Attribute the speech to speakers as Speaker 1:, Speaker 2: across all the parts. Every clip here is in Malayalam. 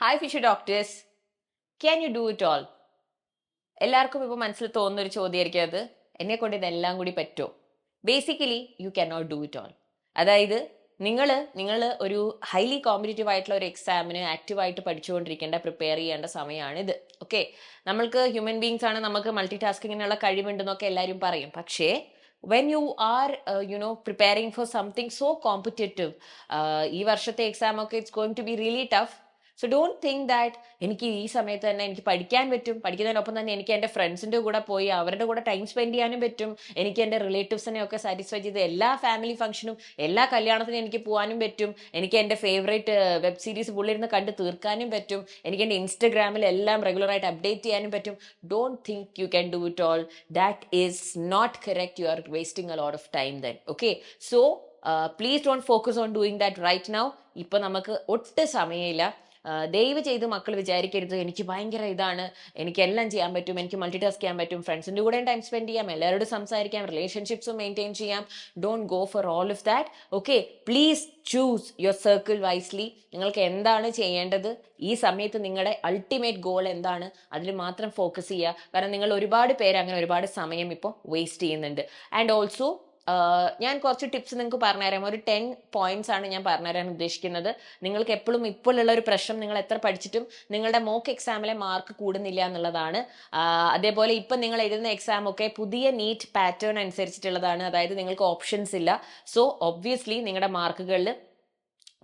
Speaker 1: Hi fish doctors, can you do it all? എല്ലാവർക്കും ഇപ്പോൾ മനസ്സിൽ തോന്നുന്ന ഒരു ചോദ്യമായിരിക്കും അത്. എന്നെ കൊണ്ട് ഇതെല്ലാം കൂടി പറ്റുമോ? Basically you can not do it all. അതായത് നിങ്ങൾ ഒരു ഹൈലി കോമ്പറ്റീറ്റീവ് ആയിട്ടുള്ള ഒരു എക്സാമിന് ആക്റ്റീവായിട്ട് പഠിച്ചുകൊണ്ടിരിക്കേണ്ട, പ്രിപ്പയർ ചെയ്യേണ്ട സമയമാണിത്. ഓക്കെ, നമ്മൾക്ക് ഹ്യൂമൻ ബീങ്സ് ആണ്, നമുക്ക് മൾട്ടി ടാസ്കിങ്ങിനുള്ള കഴിവുണ്ടെന്നൊക്കെ എല്ലാവരും പറയും. പക്ഷേ when you are preparing for something so competitive, ഈ വർഷത്തെ എക്സാം ഒക്കെ it's going to be really tough. So don't think that എനിക്ക് ഈ സമയത്ത് തന്നെ എനിക്ക് പഠിക്കാൻ പറ്റും, പഠിക്കുന്നതിനൊപ്പം തന്നെ എനിക്ക് എൻ്റെ ഫ്രണ്ട്സിൻ്റെ കൂടെ പോയി അവരുടെ കൂടെ ടൈം സ്പെൻഡ് ചെയ്യാനും പറ്റും, എനിക്ക് എൻ്റെ റിലേറ്റീവ്സിനെ ഒക്കെ സാറ്റിസ്ഫൈ ചെയ്ത് എല്ലാ ഫാമിലി ഫംഗ്ഷനും എല്ലാ കല്യാണത്തിനും എനിക്ക് പോകാനും പറ്റും, എനിക്ക് എൻ്റെ ഫേവറേറ്റ് വെബ് സീരീസ് പുള്ളിരുന്ന് കണ്ട് തീർക്കാനും പറ്റും, എനിക്ക് എൻ്റെ ഇൻസ്റ്റഗ്രാമിൽ എല്ലാം റെഗുലറായിട്ട് അപ്ഡേറ്റ് ചെയ്യാനും പറ്റും. Don't think you can do it all. That is not correct. You are wasting a lot of time then. Okay, so please don't focus on doing that right now. ഇപ്പൊ നമുക്ക് ഒട്ടും സമയമില്ല. ദയവ് ചെയ്ത് മക്കൾ വിചാരിക്കരുത് എനിക്ക് ഭയങ്കര ഇതാണ്, എനിക്ക് എല്ലാം ചെയ്യാൻ പറ്റും, എനിക്ക് മൾട്ടി ടാസ്ക് ചെയ്യാൻ പറ്റും, ഫ്രണ്ട്സിൻ്റെ കൂടെയും ടൈം സ്പെൻഡ് ചെയ്യാം, എല്ലാവരോടും സംസാരിക്കാം, റിലേഷൻഷിപ്സും മെയിൻറ്റെയിൻ ചെയ്യാം. Don't go for all of that. Okay, please choose your circle wisely. നിങ്ങൾക്ക് എന്താണ് ചെയ്യേണ്ടത്, ഈ സമയത്ത് നിങ്ങളുടെ അൾട്ടിമേറ്റ് ഗോൾ എന്താണ്, അതിൽ മാത്രം ഫോക്കസ് ചെയ്യുക. കാരണം നിങ്ങൾ ഒരുപാട് പേര് അങ്ങനെ ഒരുപാട് സമയം ഇപ്പോൾ വേസ്റ്റ് ചെയ്യുന്നുണ്ട്. ആൻഡ് ഓൾസോ ഞാൻ കുറച്ച് ടിപ്സ് നിങ്ങൾക്ക് പറഞ്ഞുതരാം. ഒരു 10 പോയിന്റ്സ് ആണ് ഞാൻ പറഞ്ഞുതരാൻ ഉദ്ദേശിക്കുന്നത്. നിങ്ങൾക്ക് എപ്പോഴും ഇപ്പോഴുള്ള ഒരു പ്രശ്നം, നിങ്ങൾ എത്ര പഠിച്ചിട്ടും നിങ്ങളുടെ മോക്ക് എക്സാമിലെ മാർക്ക് കൂടുന്നില്ല എന്നുള്ളതാണ്. അതേപോലെ ഇപ്പം നിങ്ങൾ എഴുതുന്ന എക്സാം ഒക്കെ പുതിയ നീറ്റ് പാറ്റേൺ അനുസരിച്ചിട്ടുള്ളതാണ്. അതായത് നിങ്ങൾക്ക് ഓപ്ഷൻസ് ഇല്ല. സോ ഒബ്വിയസ്ലി നിങ്ങളുടെ മാർക്കുകളിൽ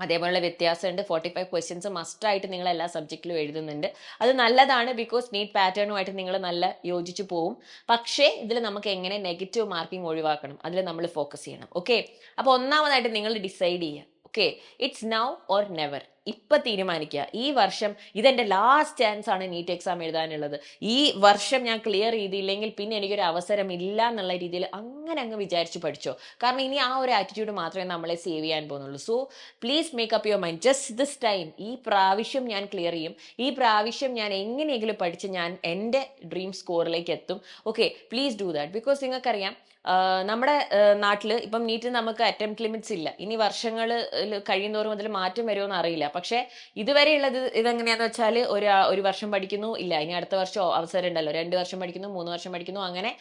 Speaker 1: അതേപോലുള്ള വ്യത്യാസമുണ്ട്. 45 ക്വസ്റ്റ്യൻസ് മസ്റ്റായിട്ട് നിങ്ങൾ എല്ലാ സബ്ജക്റ്റിലും എഴുതുന്നുണ്ട്. അത് നല്ലതാണ്, ബിക്കോസ് നീറ്റ് പാറ്റേണുമായിട്ട് നിങ്ങൾ നല്ല യോജിച്ച് പോവും. പക്ഷേ ഇതിൽ നമുക്ക് എങ്ങനെ നെഗറ്റീവ് മാർക്കിംഗ് ഒഴിവാക്കണം, അതിൽ നമ്മൾ ഫോക്കസ് ചെയ്യണം. ഓക്കെ, അപ്പോൾ ഒന്നാമതായിട്ട് നിങ്ങൾ ഡിസൈഡ് ചെയ്യുക. Okay, it's now or never. ഇപ്പൊ തീരുമാനിക്കുക, ഈ വർഷം ഇതെന്റെ ലാസ്റ്റ് ചാൻസ് ആണ് നീറ്റ് എക്സാം എഴുതാനുള്ളത്. ഈ വർഷം ഞാൻ ക്ലിയർ ചെയ്തില്ലെങ്കിൽ പിന്നെ എനിക്കൊരു അവസരം ഇല്ല എന്നുള്ള രീതിയിൽ അങ്ങനെ അങ്ങ് വിചാരിച്ച് പഠിച്ചോ. കാരണം ഇനി ആ ഒരു ആറ്റിറ്റ്യൂഡ് മാത്രമേ നമ്മളെ സേവ് ചെയ്യാൻ പോകുന്നുള്ളൂ. So please make up your mind. Just this time, ഈ പ്രാവശ്യം ഞാൻ ക്ലിയർ ചെയ്യും, ഈ പ്രാവശ്യം ഞാൻ എങ്ങനെയെങ്കിലും പഠിച്ച് ഞാൻ എൻ്റെ ഡ്രീം സ്കോറിലേക്ക് എത്തും. Okay, please do that. Because നിങ്ങൾക്കറിയാം, നമ്മുടെ നാട്ടിൽ ഇപ്പം നീറ്റിന് നമുക്ക് അറ്റംപ്റ്റ് ലിമിറ്റ്സ് ഇല്ല. ഇനി വർഷങ്ങൾ കഴിയുന്നതോറും അതിൽ മാറ്റം വരുമോ എന്ന് അറിയില്ല. പക്ഷേ ഇതുവരെയുള്ളത് ഇതെങ്ങനെയാന്ന് വെച്ചാൽ ഒരു വർഷം പഠിക്കുന്നു, ഇല്ല ഇനി അടുത്ത വർഷം അവസരം ഉണ്ടല്ലോ, 2 വർഷം പഠിക്കുന്നു, 3 വർഷം പഠിക്കുന്നു, അങ്ങനെ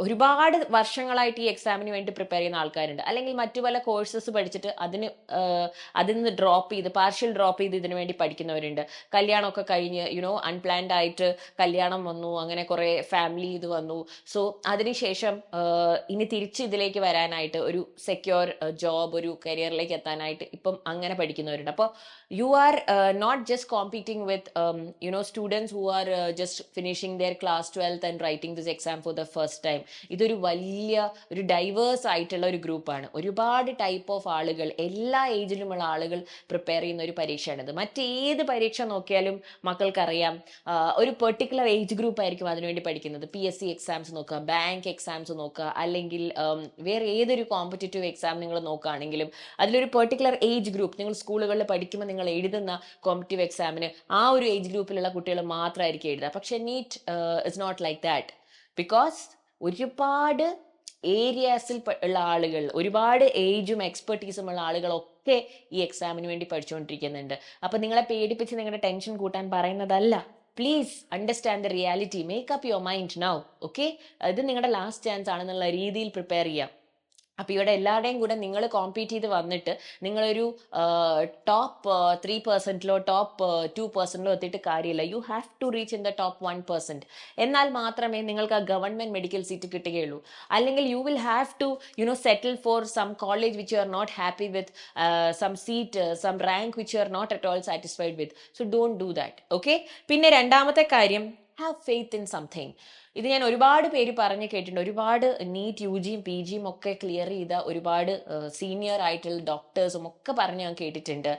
Speaker 1: ഒരുപാട് വർഷങ്ങളായിട്ട് ഈ എക്സാമിന് വേണ്ടി പ്രിപ്പയർ ചെയ്യുന്ന ആൾക്കാരുണ്ട്. അല്ലെങ്കിൽ മറ്റു പല കോഴ്സസ് പഠിച്ചിട്ട് അതിൽ നിന്ന് പാർഷ്യൽ ഡ്രോപ്പ് ചെയ്ത് ഇതിനു വേണ്ടി പഠിക്കുന്നവരുണ്ട്. കല്യാണമൊക്കെ കഴിഞ്ഞ് അൺപ്ലാൻഡ് ആയിട്ട് കല്യാണം വന്നു, അങ്ങനെ കുറെ ഫാമിലി ഇത് വന്നു. സോ അതിനുശേഷം ഇനി തിരിച്ച് ഇതിലേക്ക് വരാനായിട്ട് ഒരു സെക്യൂർ ജോബ്, ഒരു കരിയറിലേക്ക് എത്താനായിട്ട് ഇപ്പം അങ്ങനെ പഠിക്കുന്നവരുണ്ട്. അപ്പോൾ you are not just competing with students who are just finishing their class 12th and writing this exam for the first time. ഇതൊരു വലിയ ഒരു ഡൈവേഴ്സ് ആയിട്ടുള്ള ഒരു ഗ്രൂപ്പാണ്. ഒരുപാട് ടൈപ്പ് ഓഫ് ആളുകൾ, എല്ലാ ഏജിലുമുള്ള ആളുകൾ പ്രിപ്പയർ ചെയ്യുന്ന ഒരു പരീക്ഷയാണിത്. മറ്റേത് പരീക്ഷ നോക്കിയാലും മക്കൾക്കറിയാം ഒരു പെർട്ടിക്കുലർ ഏജ് ഗ്രൂപ്പ് ആയിരിക്കും അതിനുവേണ്ടി പഠിക്കുന്നത്. PSC എക്സാംസ് നോക്കുക, ബാങ്ക് എക്സാംസ് നോക്കുക, അല്ലെങ്കിൽ വേറെ ഏതൊരു കോമ്പറ്റേറ്റീവ് എക്സാം നിങ്ങൾ നോക്കുകയാണെങ്കിലും അതിലൊരു പെർട്ടിക്കുലർ ഏജ് ഗ്രൂപ്പ്, നിങ്ങൾ സ്കൂളുകളിൽ പഠിക്കുമ്പോൾ നിങ്ങൾ എഴുതുന്ന കോമ്പറ്റേറ്റീവ് എക്സാമിന് ആ ഒരു ഏജ് ഗ്രൂപ്പിലുള്ള കുട്ടികൾ മാത്രമായിരിക്കും എഴുതുക. പക്ഷെ NEET is not like that. Because ഒരുപാട് ഏരിയാസിൽ ഉള്ള ആളുകൾ, ഒരുപാട് ഏജും എക്സ്പെർട്ടീസും ഉള്ള ആളുകളൊക്കെ ഈ എക്സാമിന് വേണ്ടി പഠിച്ചുകൊണ്ടിരിക്കുന്നുണ്ട്. അപ്പൊ നിങ്ങളെ പേടിപ്പിച്ച് നിങ്ങളുടെ ടെൻഷൻ കൂട്ടാൻ പറയുന്നതല്ല. Please understand the reality, make up your mind now. Okay, ഇത് നിങ്ങളുടെ ലാസ്റ്റ് ചാൻസ് ആണെന്നുള്ള രീതിയിൽ പ്രിപ്പയർ ചെയ്യാം. അപ്പൊ ഇവിടെ എല്ലാവരുടെയും കൂടെ നിങ്ങൾ കോമ്പീറ്റ് ചെയ്ത് വന്നിട്ട് നിങ്ങളൊരു ടോപ്പ് 3%ലോ ടോപ്പ് 2%ലോ എത്തിയിട്ട് കാര്യമില്ല. You have to reach in the top 1%. എന്നാൽ മാത്രമേ നിങ്ങൾക്ക് ആ ഗവൺമെന്റ് മെഡിക്കൽ സീറ്റ് കിട്ടുകയുള്ളൂ. അല്ലെങ്കിൽ you will have to settle for some college which you are not happy with, some seat, some rank which you are not at all satisfied with. So don't do that. Okay, പിന്നെ രണ്ടാമത്തെ കാര്യം, ഹാവ് ഫെയ്ത്ത് ഇൻ സംതിങ്. ഇത് ഞാൻ ഒരുപാട് പേര് പറഞ്ഞ് കേട്ടിട്ടുണ്ട്. ഒരുപാട് നീറ്റ് UGയും PGയും ഒക്കെ ക്ലിയർ ചെയ്ത ഒരുപാട് സീനിയർ ആയിട്ടുള്ള ഡോക്ടേഴ്സും ഒക്കെ പറഞ്ഞ് ഞാൻ കേട്ടിട്ടുണ്ട്.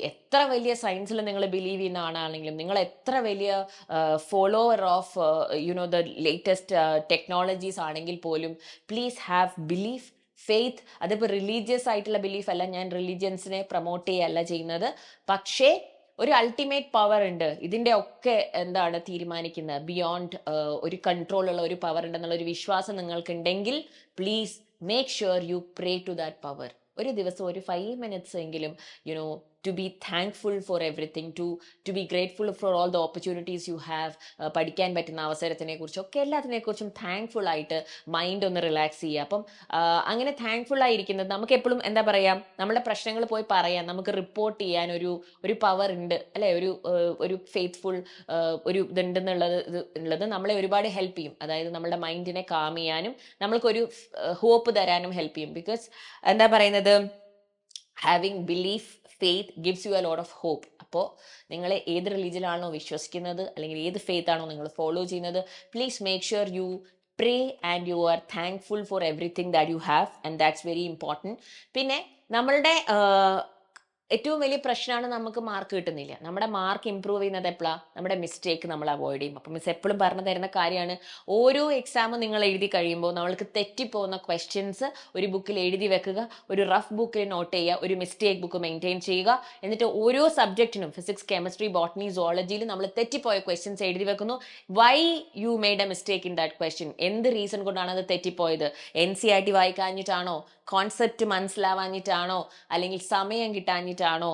Speaker 1: എത്ര വലിയ സയൻസിൽ നിങ്ങൾ ബിലീവ് ചെയ്യുന്ന ആളാണെങ്കിലും, നിങ്ങൾ എത്ര വലിയ follower of the latest technologies ആണെങ്കിൽ പോലും, പ്ലീസ് ഹാവ് ബിലീഫ്, ഫെയ്ത്ത്. അതിപ്പോൾ റിലീജിയസ് ആയിട്ടുള്ള ബിലീഫ് അല്ല, ഞാൻ റിലീജിയൻസിനെ പ്രൊമോട്ട് ചെയ്യല്ല ചെയ്യുന്നത്. പക്ഷേ ഒരു അൾട്ടിമേറ്റ് പവർ ഉണ്ട്, ഇതിന്റെ ഒക്കെ എന്താണ് തീരുമാനിക്കുന്നത്, ബിയോണ്ട് ഒരു കൺട്രോൾ ഉള്ള ഒരു പവർ ഉണ്ടെന്നുള്ള ഒരു വിശ്വാസം നിങ്ങൾക്ക് ഉണ്ടെങ്കിൽ please make sure you pray to that power. ഒരു ദിവസം ഒരു 5 minutes എങ്കിലും to be thankful for everything, to be grateful for all the opportunities you have. പഠിക്കാൻ പറ്റുന്ന അവസരത്തിനെ കുറിച്ചും ഒക്കെ എല്ലാത്തിനെ കുറിച്ചും താങ്ക്ഫുൾ ആയിട്ട് മൈൻഡ് ഒന്ന് റിലാക്സ് ചെയ്യുക. അപ്പം അങ്ങനെ താങ്ക്ഫുൾ ആയിരിക്കുന്നത് നമുക്ക് എപ്പോഴും എന്താ പറയാ, നമ്മുടെ പ്രശ്നങ്ങൾ പോയി പറയാൻ, നമുക്ക് റിപ്പോർട്ട് ചെയ്യാൻ ഒരു പവർ ഉണ്ട് അല്ലെ, ഒരു ഫെയ്ത്ത്ഫുൾ ഒരു ഉള്ളത് നമ്മളെ ഒരുപാട് ഹെൽപ്പ് ചെയ്യും. അതായത് നമ്മുടെ മൈൻഡിനെ കാം ചെയ്യാനും നമ്മൾക്കൊരു ഹോപ്പ് തരാനും ഹെൽപ്പ് ചെയ്യും. ബിക്കോസ് എന്താ പറയുന്നത്, having belief, faith gives you a lot of hope. അപ്പോൾ നിങ്ങൾ ഏത് റിലീജിയനാണോ വിശ്വസിക്കുന്നത്, അല്ലെങ്കിൽ ഏത് ഫെയ്ത്ത് ആണോ നിങ്ങൾ ഫോളോ ചെയ്യുന്നത്, please make sure U pray and you are thankful for everything that you have, and that's very important. പിന്നെ നമ്മളുടെ ഏറ്റവും വലിയ പ്രശ്നമാണ് നമുക്ക് മാർക്ക് കിട്ടുന്നില്ല. നമ്മുടെ മാർക്ക് ഇമ്പ്രൂവ് ചെയ്യുന്നത് എപ്പോഴാണ്? നമ്മുടെ മിസ്റ്റേക്ക് നമ്മൾ അവോയ്ഡ് ചെയ്യും. അപ്പം മിസ് എപ്പോഴും പറഞ്ഞു തരുന്ന കാര്യമാണ്, ഓരോ എക്സാമും നിങ്ങൾ എഴുതി കഴിയുമ്പോൾ നമ്മൾക്ക് തെറ്റിപ്പോകുന്ന ക്വസ്റ്റ്യൻസ് ഒരു ബുക്കിൽ എഴുതി വെക്കുക, ഒരു റഫ് ബുക്കിൽ നോട്ട് ചെയ്യുക, ഒരു മിസ്റ്റേക്ക് ബുക്ക് മെയിൻറ്റെയിൻ ചെയ്യുക. എന്നിട്ട് ഓരോ സബ്ജക്റ്റിനും ഫിസിക്സ്, കെമിസ്ട്രി, ബോട്ടണി, സുവോളജിയിൽ നമ്മൾ തെറ്റിപ്പോയ ക്വസ്റ്റ്യൻസ് എഴുതി വെക്കുന്നു. Why you made a mistake in that question, എന്ത് റീസൺ കൊണ്ടാണ് അത് തെറ്റിപ്പോയത്? NCERT വായിക്കാഞ്ഞിട്ടാണോ, കോൺസെപ്റ്റ് മനസ്സിലാവാഞ്ഞിട്ടാണോ, അല്ലെങ്കിൽ സമയം കിട്ടാഞ്ഞിട്ടാണോ,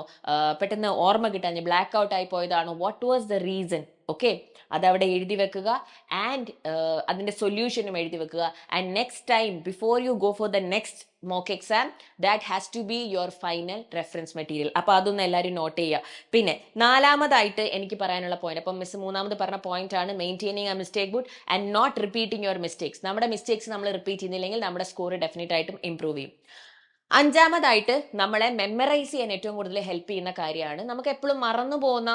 Speaker 1: പെട്ടെന്ന് ഓർമ്മ കിട്ടാഞ്ഞ് ബ്ലാക്ക് ഔട്ട് ആയി പോയതാണോ? What was the reason? Okay, അതവിടെ എഴുതി വെക്കുക. ആൻഡ് അതിന്റെ സൊല്യൂഷനും എഴുതി വെക്കുക. And next time before you go for the next mock exam, that has to be your final reference material. അപ്പൊ അതൊന്ന് എല്ലാവരും നോട്ട് ചെയ്യുക. പിന്നെ നാലാമതായിട്ട് എനിക്ക് പറയാനുള്ള പോയിന്റ്, അപ്പം മിസ് മൂന്നാമത് പറഞ്ഞ പോയിന്റ് ആണ് maintaining a mistake book and not repeating your mistakes. നമ്മുടെ മിസ്റ്റേക്സ് നമ്മൾ റിപ്പീറ്റ് ചെയ്യുന്നില്ലെങ്കിൽ നമ്മുടെ സ്കോർ ഡെഫിനറ്റ് ആയിട്ടും ഇംപ്രൂവ് ചെയ്യും. അഞ്ചാമതായിട്ട് നമ്മളെ മെമ്മറൈസ് ചെയ്യാൻ ഏറ്റവും കൂടുതൽ ഹെൽപ്പ് ചെയ്യുന്ന കാര്യമാണ്, നമുക്ക് എപ്പോഴും മറന്നു പോകുന്ന,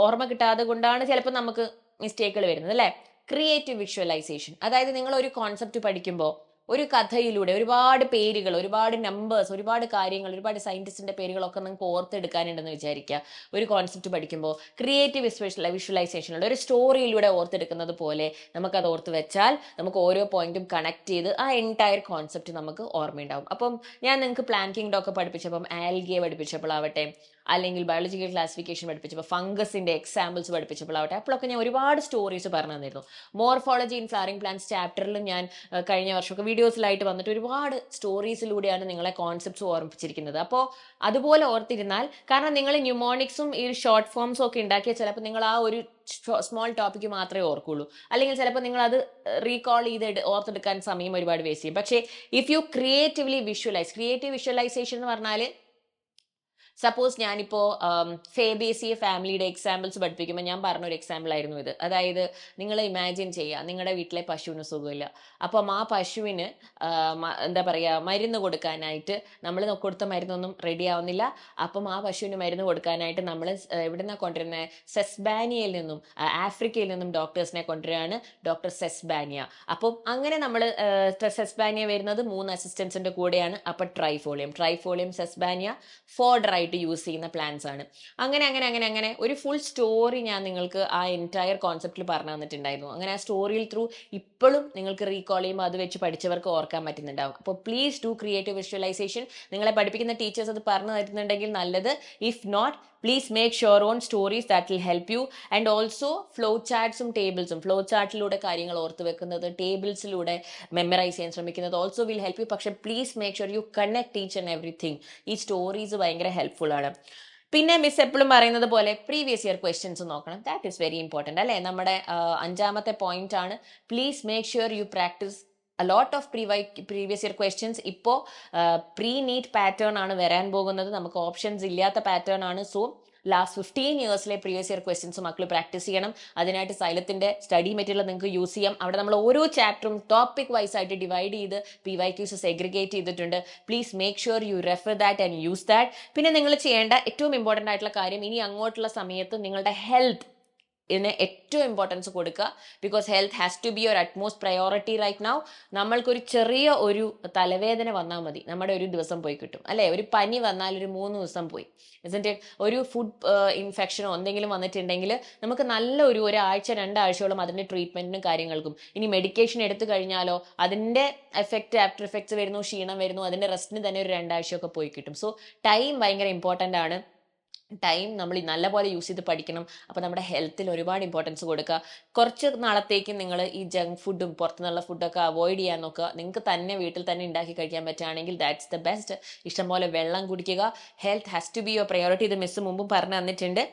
Speaker 1: ഓർമ്മ കിട്ടാതെ കൊണ്ടാണ് ചിലപ്പോൾ നമുക്ക് മിസ്റ്റേക്കുകൾ വരുന്നത് അല്ലെ, ക്രിയേറ്റീവ് വിഷ്വലൈസേഷൻ. അതായത് നിങ്ങൾ ഒരു കോൺസെപ്റ്റ് പഠിക്കുമ്പോൾ ഒരു കഥയിലൂടെ ഒരുപാട് പേരുകൾ, ഒരുപാട് നമ്പേഴ്സ്, ഒരുപാട് കാര്യങ്ങൾ, ഒരുപാട് സയന്റിസ്റ്റിന്റെ പേരുകളൊക്കെ നിങ്ങൾക്ക് ഓർത്തെടുക്കാനുണ്ടെന്ന് വിചാരിക്കുക. ഒരു കോൺസെപ്റ്റ് പഠിക്കുമ്പോൾ ക്രിയേറ്റീവ് വിഷ്വലൈസേഷനുള്ള ഒരു സ്റ്റോറിയിലൂടെ ഓർത്തെടുക്കുന്നത് പോലെ നമുക്കത് ഓർത്ത് വെച്ചാൽ നമുക്ക് ഓരോ പോയിന്റും കണക്ട് ചെയ്ത് ആ എൻറ്റയർ കോൺസെപ്റ്റ് നമുക്ക് ഓർമ്മയുണ്ടാവും. അപ്പം ഞാൻ നിങ്ങൾക്ക് പ്ലാങ്കിങ് ഡോക്ക് പഠിപ്പിച്ചപ്പം, ആൽഗെ പഠിപ്പിച്ചപ്പോഴാവട്ടെ, അല്ലെങ്കിൽ ബയോളജിക്കൽ ക്ലാസിഫിക്കേഷൻ പഠിപ്പിച്ചപ്പോൾ, ഫംഗസിന്റെ എക്സാമ്പിൾസ് പഠിപ്പിച്ചപ്പോഴാവട്ടെ, അപ്പോഴൊക്കെ ഞാൻ ഒരുപാട് സ്റ്റോറീസ് പറഞ്ഞു തന്നിരുന്നു. മോർഫോളജി ഇൻ ഫ്ലവറിംഗ് പ്ലാന്റ്സ് ചാപ്റ്ററിലും ഞാൻ കഴിഞ്ഞ വർഷമൊക്കെ വീഡിയോസിലായിട്ട് വന്നിട്ട് ഒരുപാട് സ്റ്റോറീസിലൂടെയാണ് നിങ്ങളെ കോൺസെപ്റ്റ്സ് ഓർമ്മിപ്പിച്ചിരിക്കുന്നത്. അപ്പോൾ അതുപോലെ ഓർത്തിരുന്നാൽ, കാരണം നിങ്ങൾ ന്യൂമോണിക്സും ഈ ഷോർട്ട് ഫോംസും ഒക്കെ ഉണ്ടാക്കിയാൽ ചിലപ്പോൾ നിങ്ങൾ ആ ഒരു സ്മോൾ ടോപ്പിക്ക് മാത്രമേ ഓർക്കുള്ളൂ, അല്ലെങ്കിൽ ചിലപ്പോൾ നിങ്ങൾ അത് റീകോൾ ചെയ്ത് ഓർത്തെടുക്കാൻ സമയം ഒരുപാട് വേസ്റ്റ് ചെയ്യും. പക്ഷേ if you creatively visualise, creative visualisation എന്ന് പറഞ്ഞാൽ, സപ്പോസ് ഞാനിപ്പോ ഫേബേസിയ ഫാമിലിയുടെ എക്സാമ്പിൾസ് പഠിപ്പിക്കുമ്പോൾ ഞാൻ പറഞ്ഞൊരു എക്സാമ്പിൾ ആയിരുന്നു ഇത്. അതായത് നിങ്ങൾ ഇമാജിൻ ചെയ്യുക, നിങ്ങളുടെ വീട്ടിലെ പശുവിന് സുഖമില്ല. അപ്പം ആ പശുവിന് എന്താ പറയുക, മരുന്ന് കൊടുക്കാനായിട്ട് നമ്മൾ കൊടുത്ത മരുന്നൊന്നും റെഡി ആവുന്നില്ല. അപ്പം ആ പശുവിന് മരുന്ന് കൊടുക്കാനായിട്ട് നമ്മൾ എവിടുന്നാണ് കൊണ്ടുവരുന്നത്? സെസ്ബാനിയയിൽ നിന്നും, ആഫ്രിക്കയിൽ നിന്നും ഡോക്ടേഴ്സിനെ കൊണ്ടുവരികയാണ്, ഡോക്ടർ സെസ്ബാനിയ. അപ്പം അങ്ങനെ നമ്മൾ സെസ്ബാനിയ വരുന്നത് 3 അസിസ്റ്റൻസിന്റെ കൂടെയാണ്. അപ്പം ട്രൈഫോളിയം സെസ്ബാനിയ ഫോർഡർ ആയിട്ട് യൂസ് ചെയ്യുന്ന പ്ലാന്റ്സ് ആണ്. അങ്ങനെ ഒരു ഫുൾ സ്റ്റോറി ഞാൻ നിങ്ങൾക്ക് ആ എൻറ്റയർ കോൺസെപ്റ്റിൽ പറഞ്ഞു തന്നിട്ടുണ്ടായിരുന്നു. അങ്ങനെ ആ സ്റ്റോറിയിൽ ത്രൂ ഇപ്പോഴും നിങ്ങൾക്ക് റീകോൾ ചെയ്യുമ്പോൾ അത് വെച്ച് പഠിച്ചവർക്ക് ഓർക്കാൻ പറ്റുന്നുണ്ടാവും. അപ്പോൾ പ്ലീസ് ഡു ക്രിയേറ്റീവ് വിഷ്വലൈസേഷൻ. നിങ്ങളെ പഠിപ്പിക്കുന്ന ടീച്ചേഴ്സ് അത് പറഞ്ഞു തരുന്നുണ്ടെങ്കിൽ നല്ലത്. If not, please make sure on stories that will help you. And also flow ചാർട്ട്സും ടേബിൾസും, ഫ്ലോ ചാർട്ടിലൂടെ കാര്യങ്ങൾ ഓർത്ത് വെക്കുന്നത്, ടേബിൾസിലൂടെ മെമ്മറൈസ് ചെയ്യാൻ ശ്രമിക്കുന്നത് ഓൾസോ വിൽ ഹെൽപ്പ് യു. പക്ഷെ please make sure you connect each and everything. ഈ സ്റ്റോറീസ് ഭയങ്കര ഹെൽപ്ഫുൾ ആണ്. പിന്നെ മിസ് എപ്പോഴും പറയുന്നത് പോലെ പ്രീവിയസ് ഇയർ ക്വസ്റ്റ്യൻസ് നോക്കണം. ദാറ്റ് ഈസ് വെരി ഇമ്പോർട്ടൻ്റ് അല്ലേ. നമ്മുടെ അഞ്ചാമത്തെ പോയിന്റ് ആണ്, please make sure you practice a lot of previous year questions. ഇപ്പോൾ pre-NEET പാറ്റേൺ ആണ് വരാൻ പോകുന്നത്. നമുക്ക് ഓപ്ഷൻസ് ഇല്ലാത്ത പാറ്റേൺ ആണ്. സോ ലാസ്റ്റ് 15 ഇയേഴ്സിലെ പ്രീവിയസ് ഇയർ ക്വസ്റ്റ്യൻസ് മക്കൾ പ്രാക്ടീസ് ചെയ്യണം. അതിനായിട്ട് സൈലത്തിന്റെ സ്റ്റഡി മെറ്റീരിയൽ നിങ്ങൾക്ക് യൂസ് ചെയ്യാം. അവിടെ നമ്മൾ ഓരോ ചാപ്റ്ററും ടോപ്പിക് വൈസ് ആയിട്ട് ഡിവൈഡ് ചെയ്ത് PYQs സെഗ്രിഗേറ്റ് ചെയ്തിട്ടുണ്ട്. Please make sure you refer that and use that. പിന്നെ നിങ്ങൾ ചെയ്യേണ്ട ഏറ്റവും ഇമ്പോർട്ടൻ്റ് ആയിട്ടുള്ള കാര്യം, ഇനി അങ്ങോട്ടുള്ള സമയത്ത് നിങ്ങളുടെ ഹെൽത്ത് ഇതിന് ഏറ്റവും ഇമ്പോർട്ടൻസ് കൊടുക്കുക. Because health has to be your utmost priority right now. നമ്മൾക്കൊരു ചെറിയ ഒരു തലവേദന വന്നാൽ മതി, നമ്മുടെ ഒരു ദിവസം പോയി കിട്ടും അല്ലേ. ഒരു പനി വന്നാൽ ഒരു 3 ദിവസം പോയി. ഒരു ഫുഡ് ഇൻഫെക്ഷനോ എന്തെങ്കിലും വന്നിട്ടുണ്ടെങ്കിൽ നമുക്ക് നല്ല ഒരാഴ്ച 2 ആഴ്ചയോളം അതിൻ്റെ ട്രീറ്റ്മെന്റിനും കാര്യങ്ങൾക്കും. ഇനി മെഡിക്കേഷൻ എടുത്തു കഴിഞ്ഞാലോ അതിൻ്റെ ആഫ്റ്റർ എഫക്ട്സ് വരുന്നു, ക്ഷീണം വരുന്നു, അതിൻ്റെ റെസ്റ്റിന് തന്നെ ഒരു 2 ആഴ്ചയൊക്കെ പോയി കിട്ടും. സോ ടൈം ഭയങ്കര ഇമ്പോർട്ടൻ്റ് ആണ്. ടൈം നമ്മൾ നല്ലപോലെ യൂസ് ചെയ്ത് പഠിക്കണം. അപ്പോൾ നമ്മുടെ ഹെൽത്തിൽ ഒരുപാട് ഇമ്പോർട്ടൻസ് കൊടുക്കുക. കുറച്ച് നാളത്തേക്ക് നിങ്ങൾ ഈ ജങ്ക് ഫുഡും പുറത്തുനിന്നുള്ള ഫുഡൊക്കെ അവോയ്ഡ് ചെയ്യാൻ നോക്കുക. നിങ്ങൾക്ക് തന്നെ വീട്ടിൽ തന്നെ ഉണ്ടാക്കി കഴിക്കാൻ പറ്റുകയാണെങ്കിൽ ദാറ്റ്സ് ദ ബെസ്റ്റ്. ഇഷ്ടംപോലെ വെള്ളം കുടിക്കുക. Health has to be your priority. ഇത് മിസ് മുമ്പും പറഞ്ഞു തന്നിട്ടുണ്ട്.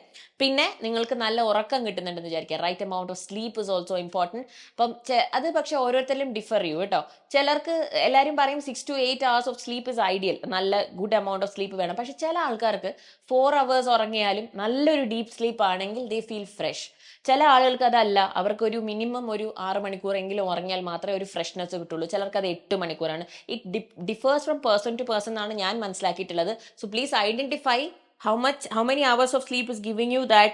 Speaker 1: പിന്നെ നിങ്ങൾക്ക് നല്ല ഉറക്കം കിട്ടുന്നുണ്ടെന്ന് വിചാരിക്കുക. Right amount of sleep is also important. അപ്പം അത് പക്ഷെ ഓരോരുത്തരിലും ഡിഫർ ചെയ്യും കേട്ടോ. ചിലർക്ക് എല്ലാവരും പറയും 6 to 8 hours of sleep is ideal, നല്ല ഗുഡ് എമൗണ്ട് ഓഫ് സ്ലീപ്പ് വേണം. പക്ഷെ ചില ആൾക്കാർക്ക് 4 hours ഉറങ്ങിയാലും നല്ലൊരു ഡീപ്പ് സ്ലീപ്പ് ആണെങ്കിൽ ദേ ഫീൽ ഫ്രഷ്. ചില ആളുകൾക്ക് അതല്ല, അവർക്കൊരു മിനിമം ഒരു 6 മണിക്കൂറെങ്കിലും ഉറങ്ങിയാൽ മാത്രമേ ഒരു ഫ്രഷ്നെസ് കിട്ടുള്ളൂ. ചിലർക്ക് അത് 8 മണിക്കൂറാണ്. It differs from person to person എന്നാണ് ഞാൻ മനസ്സിലാക്കിയിട്ടുള്ളത്. So please identify how many hours of sleep is giving you that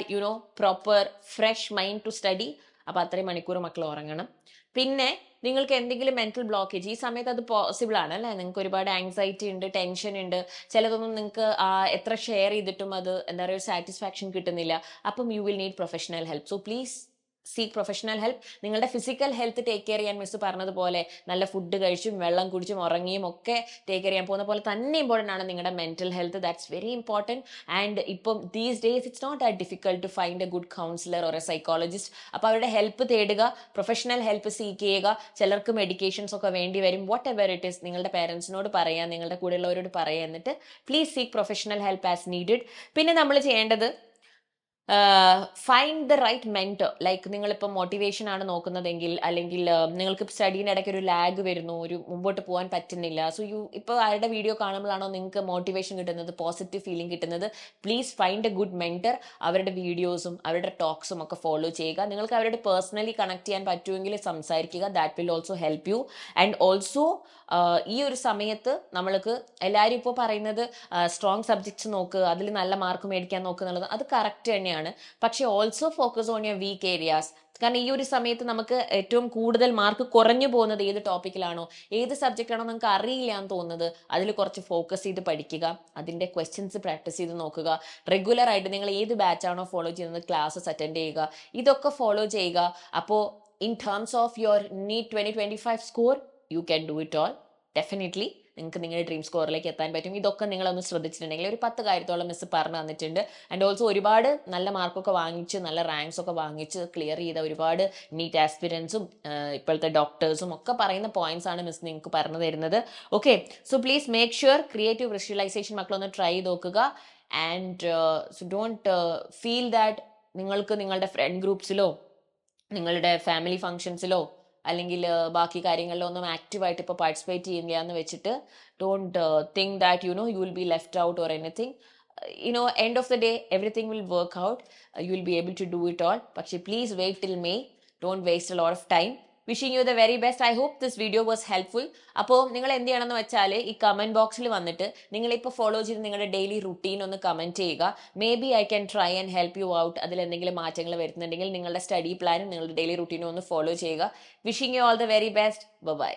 Speaker 1: proper fresh mind to study. അപ്പോൾ അത്രയും മണിക്കൂർ മക്കൾ ഉറങ്ങണം. പിന്നെ നിങ്ങൾക്ക് എന്തെങ്കിലും മെന്റൽ ബ്ലോക്കേജ് ഈ സമയത്ത് അത് പോസിബിൾ ആണ് അല്ലേ, നിങ്ങൾക്ക് ഒരുപാട് ആങ്സൈറ്റി ഉണ്ട്, ടെൻഷൻ ഉണ്ട്, ചിലതൊന്നും നിങ്ങൾക്ക് എത്ര ഷെയർ ചെയ്തിട്ടും അത് എന്താ പറയുക സാറ്റിസ്ഫാക്ഷൻ കിട്ടുന്നില്ല. അപ്പം you will need professional help. So please seek professional help. നിങ്ങളുടെ ഫിസിക്കൽ ഹെൽത്ത് ടേക്ക് കെയർ ചെയ്യാൻ മിസ് പറഞ്ഞതുപോലെ നല്ല ഫുഡ് കഴിച്ചും വെള്ളം കുടിച്ചും ഉറങ്ങിയും ഒക്കെ ടേക്ക് കെയർ ചെയ്യാൻ പോകുന്ന പോലെ തന്നെ ഇമ്പോർട്ടൻ്റ് ആണ് നിങ്ങളുടെ mental health. That's very important. And ഇപ്പം these days it's not that difficult to find a good counsellor or a psychologist. അപ്പോൾ അവരുടെ ഹെൽപ്പ് തേടുക, പ്രൊഫഷണൽ ഹെൽപ്പ് സീക്ക് ചെയ്യുക. ചിലർക്ക് മെഡിക്കേഷൻസ് ഒക്കെ വേണ്ടി വരും. വാട്ട് എവർ ഇറ്റ് ഈസ് നിങ്ങളുടെ പേരൻസിനോട് പറയാം, നിങ്ങളുടെ കൂടെയുള്ളവരോട് പറയാം. എന്നിട്ട് please seek professional help as needed. പിന്നെ നമ്മൾ ചെയ്യേണ്ടത് find the right mentor. Like നിങ്ങളിപ്പോൾ മോട്ടിവേഷൻ ആണ് നോക്കുന്നതെങ്കിൽ, അല്ലെങ്കിൽ നിങ്ങൾക്ക് സ്റ്റഡീൻ്റെ ഇടയ്ക്ക് ഒരു ലാഗ് വരുന്നു, ഒരു മുമ്പോട്ട് പോകാൻ പറ്റുന്നില്ല. സോ ഇപ്പോൾ ആരുടെ വീഡിയോ കാണുമ്പോഴാണോ നിങ്ങൾക്ക് മോട്ടിവേഷൻ കിട്ടുന്നത്, പോസിറ്റീവ് ഫീലിംഗ് കിട്ടുന്നത്, please find a good mentor. അവരുടെ വീഡിയോസും അവരുടെ ടോക്സും ഒക്കെ ഫോളോ ചെയ്യുക. നിങ്ങൾക്ക് അവരുടെ പേഴ്സണലി കണക്ട് ചെയ്യാൻ പറ്റുമെങ്കിൽ സംസാരിക്കുക. That will also help you. And also ഈ ഒരു സമയത്ത് നമ്മൾക്ക് എല്ലാവരും ഇപ്പോൾ പറയുന്നത് സ്ട്രോങ് സബ്ജക്ട്സ് നോക്ക്, അതിൽ നല്ല മാർക്ക് മേടിക്കാൻ നോക്കുക എന്നുള്ളത് അത് കറക്റ്റ് തന്നെയാണ്. പക്ഷെ also focus on your weak areas. കാരണം ഈ ഒരു സമയത്ത് നമുക്ക് ഏറ്റവും കൂടുതൽ മാർക്ക് കുറഞ്ഞു പോകുന്നത് ഏത് ടോപ്പിക്കിലാണോ, ഏത് സബ്ജക്റ്റാണോ നിങ്ങൾക്ക് അറിയില്ല എന്ന് തോന്നുന്നത്, അതിൽ കുറച്ച് ഫോക്കസ് ചെയ്ത് പഠിക്കുക. അതിൻ്റെ ക്വസ്റ്റ്യൻസ് പ്രാക്ടീസ് ചെയ്ത് നോക്കുക. റെഗുലർ ആയിട്ട് നിങ്ങൾ ഏത് ബാച്ചാണോ ഫോളോ ചെയ്യുന്നത് ക്ലാസ്സസ് അറ്റൻഡ് ചെയ്യുക. ഇതൊക്കെ ഫോളോ ചെയ്യുക. അപ്പോൾ in terms of your NEET 2025 score you can do it all. Definitely നിങ്ങൾക്ക് നിങ്ങളുടെ ഡ്രീം സ്കോറിലേക്ക് എത്താൻ പറ്റും. ഇതൊക്കെ നിങ്ങളൊന്ന് ശ്രദ്ധിച്ചിട്ടുണ്ടെങ്കിൽ ഒരു 10 കാര്യത്തോളം മിസ് പറഞ്ഞു തന്നിട്ടുണ്ട്. ആൻഡ് ഓൾസോ ഒരുപാട് നല്ല മാർക്കൊക്കെ വാങ്ങിച്ച് നല്ല റാങ്ക്സ് ഒക്കെ വാങ്ങിച്ച് ക്ലിയർ ചെയ്ത ഒരുപാട് നീറ്റ് ആസ്പിരൻസും ഇപ്പോഴത്തെ ഡോക്ടേഴ്സും ഒക്കെ പറയുന്ന പോയിന്റ്സ് ആണ് മിസ് നിങ്ങൾക്ക് പറഞ്ഞു തരുന്നത്. Okay, so please make sure creative visualisation മക്കളൊന്ന് ട്രൈ ചെയ്ത് നോക്കുക. And so don't feel that നിങ്ങൾക്ക് നിങ്ങളുടെ ഫ്രണ്ട് ഗ്രൂപ്പ്സിലോ നിങ്ങളുടെ ഫാമിലി ഫങ്ഷൻസിലോ അല്ലെങ്കിൽ ബാക്കി കാര്യങ്ങളിലോ ഒന്നും ആക്റ്റീവായിട്ട് ഇപ്പോൾ പാർട്ടിസിപ്പേറ്റ് ചെയ്യില്ല എന്ന് വെച്ചിട്ട് don't think that you will be left out or anything. End of the day everything will work out. You will be able to do it all. പക്ഷേ please wait till May. Don't waste a lot of time. Wishing you the very best. I hope this video was helpful. അപ്പോൾ നിങ്ങൾ എന്ത് ചെയ്യണമെന്ന് വെച്ചാൽ ഈ കമൻറ്റ് ബോക്സിൽ വന്നിട്ട് നിങ്ങളിപ്പോൾ ഫോളോ ചെയ്ത് നിങ്ങളുടെ ഡെയിലി റുട്ടീൻ ഒന്ന് കമൻറ്റ് ചെയ്യുക. May be I can try and help you out. അതിൽ എന്തെങ്കിലും മാറ്റങ്ങൾ വരുന്നുണ്ടെങ്കിൽ നിങ്ങളുടെ സ്റ്റഡി പ്ലാനും നിങ്ങളുടെ ഡെയിലി റുട്ടീനും ഒന്ന് ഫോളോ ചെയ്യുക. Wishing you all the very best. By.